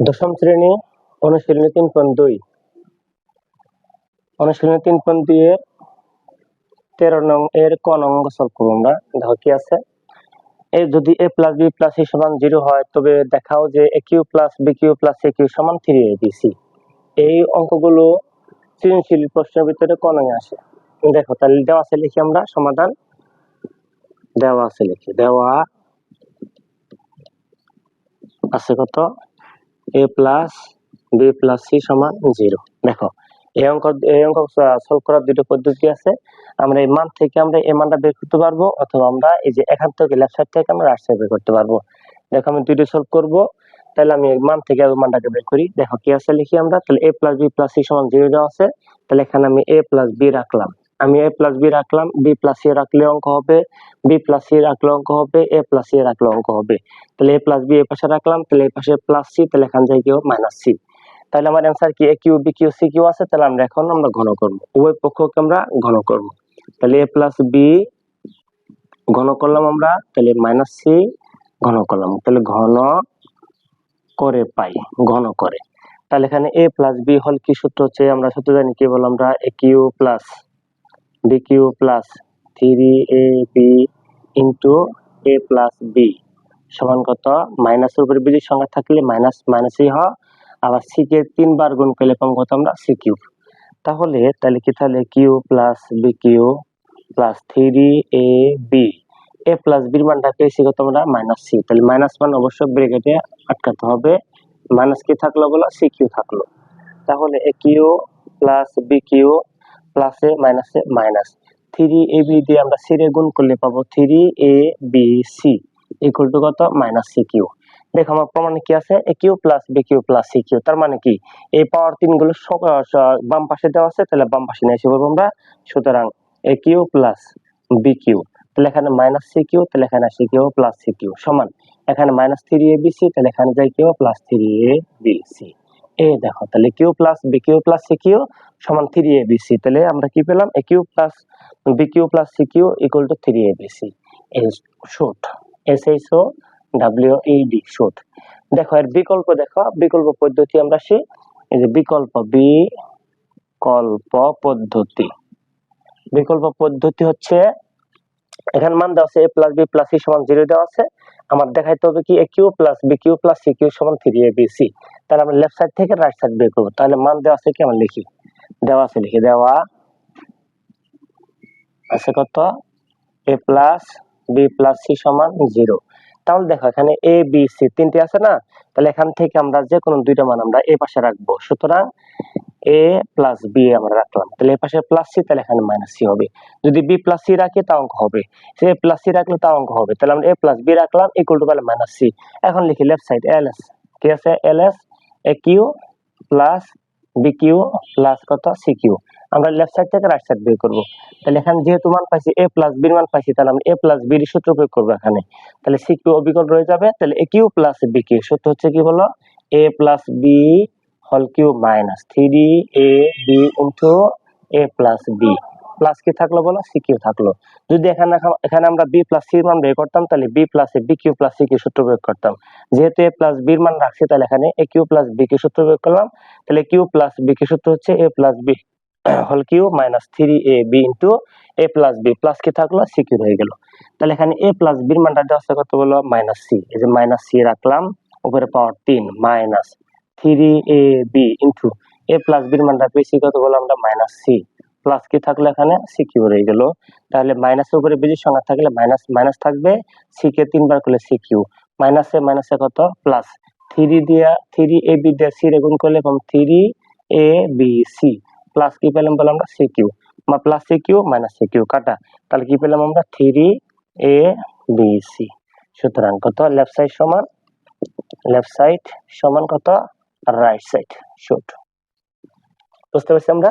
দশম শ্রেণী অনুশীলনী 3.2 অনুশীলনী 3.2 এর 13 নং এর ক নং অঙ্ক সলভ করব আমরা। দেখো কি আছে, এই যদি a + b + c = 0 হয় তবে দেখাও যে aq + bq + cq = 3abc। এই অঙ্কগুলো সৃজনশীল প্রশ্নের ভিতরে ক নং এ আসে। দেখো তাহলে দেওয়া আছে লিখি আমরা সমাধান। দেওয়া আছে লিখি, দেওয়া আছে কত, a + b + c = 0। দেখো এই অঙ্ক সলভ করার দুটো পদ্ধতি আছে। আমরা এই মান থেকে আমরা এই মানটা বের করতে পারবো, অথবা আমরা এই যে এখান থেকে লেফট সাইড থেকে আমরা রাইট সাইড বের করতে পারবো। দেখো আমি দুটো সলভ করব, তাহলে আমি মান থেকে মানটাকে বের করি। দেখো কি আছে লিখি আমরা, তাহলে a + b + c = 0 দেওয়া আছে। তাহলে এখানে আমি a + b রাখলাম, আমি a + b রাখলাম, b + c রাখলে অঙ্ক হবে, b + c রাখলে অঙ্ক হবে, a + c রাখলে অঙ্ক হবে। তাহলে a + b এই পাশে রাখলাম, তাহলে এই পাশে +c, তাহলে এখান থেকে কি হবে -c। তাহলে আমার অ্যান্সার কি aq bq cq আছে। তাহলে আমরা এখন ঘন করব, উভয় পক্ষকে আমরা ঘন করব। তাহলে a + b ঘন করলাম আমরা, তাহলে -c ঘন করলাম, তাহলে ঘন করে পাই, ঘন করে। তাহলে এখানে a + b হল কি সূত্র হচ্ছে, আমরা সূত্র জানি কি বল, আমরা aq + bq + 3ab * a + b সমান কত, মাইনাসের উপরে বিজোড় সংখ্যা থাকলে মাইনাসই হয়, আবার c কে 3 বার গুণ করলে পাবো কত আমরা c3। তাহলে কি, তাহলে q + bq + 3ab a + b এর মানটা পেয়েছি কত আমরা -c। তাহলে মাইনাস মান অবশ্যই ব্র্যাকেটে আটকাতে হবে, মাইনাস কি থাকলো বলো, cq থাকলো। তাহলে aq + bq প্লাসে মাইনাসে মাইনাস 3ab দিয়ে আমরা c রে গুণ করলে পাবো 3abc = কত -cq। দেখো আমার প্রমাণে কি আছে, aq + bq + cq, তার মানে কি এই পাওয়ার 3 গুলো বাম পাশে দেওয়া আছে, তাহলে বাম পাশে নিয়ে এসে বলবো আমরা। সুতরাং aq + bq, তাহলে এখানে -cq, তাহলে এখানে cq + cq সমান এখানে -3abc, তাহলে এখানে যাই q + 3abc। এই দেখো তাহলে q + bq + cq = 3abc। তাহলে আমরা কি পেলাম, aq + bq + cq = 3abc। এই শর্ট SHOWED শর্ট। দেখো এর বিকল্প, দেখো বিকল্প পদ্ধতি আমরা শিখি। এই যে বিকল্প পদ্ধতি, বিকল্প পদ্ধতি হচ্ছে এখানে মান দেওয়া আছে a + b + c = 0 দেওয়া আছে। আমার দেখাইতে হবে কি aq + bq + cq = 3abc। তাহলে আমরা লেফট সাইড থেকে রাইট সাইড বের করব। তাহলে মান দেওয়া আছে কি, আমরা লিখি, দেওয়া আছে লিখি, দেওয়া আছে কত, a + b + c = 0। তাহলে দেখো এখানে a b c তিনটি আছে না, তাহলে এখান থেকে আমরা যে কোনো দুইটা মান আমরা এই পাশে রাখবো। সুতরাং a + b আমরা রাখলাম, তাহলে এই পাশে +c, তাহলে এখানে -c হবে। যদি b + c রাখি তা অঙ্ক হবে, সে +c রাখলে তা অঙ্ক হবে। তাহলে আমরা a + b রাখলাম = -c। এখন লিখি লেফট সাইড ls, কি আছে ls aq + bq + কত cq। আমরা লেফট সাইড থেকে রাইট সাইড বের করব। তাহলে এখানে যেহেতু মান পাইছি a + b এর মান পাইছি, তাহলে আমরা a + b এর সূত্র প্রয়োগ করব এখানে। তাহলে cq অবিকল রয়ে যাবে। তাহলে aq + bq সূত্র হচ্ছে কি বলো, a + b whole cube -3ab a + b plus কি থাকলো বলো, cq থাকলো। যদি এখানে আমরা b + c এর মান বের করতাম, তাহলে b + bq + cq সূত্র প্রয়োগ করতাম। যেহেতু a + b এর মান রাখছি, তাহলে এখানে aq + bq সূত্র প্রয়োগ করলাম। তাহলে q + bq সূত্র হচ্ছে a + b whole cube -3ab a + b plus কি থাকলো, cq হয়ে গেল। তাহলে এখানে a + b এর মানটা দেওয়া আছে কত বলো, -c। এই যে -c রাখলাম, উপরে পাওয়ার 3 -3ab a + b এর মানটা পেয়েছি কত বলো আমরা -c, প্লাস কি থাকলো এখানে cq রয়ে গেল। তাহলে মাইনাসের উপরে বিজোড় সংখ্যা থাকলে মাইনাস মাইনাস থাকবে, c কে 3 বার করলে cq, মাইনাসে মাইনাসে কত প্লাস 3ab দিয়ে c রে গুণ করলে পাবো 3abc প্লাস কি পেলাম বলে আমরা cq, plus cq minus cq কাটা, তাহলে কি পেলাম আমরা 3abc। সুতরাং কত, লেফট সাইড সমান কত, রাইট সাইড। শর্ট। বুঝতে পারছি আমরা।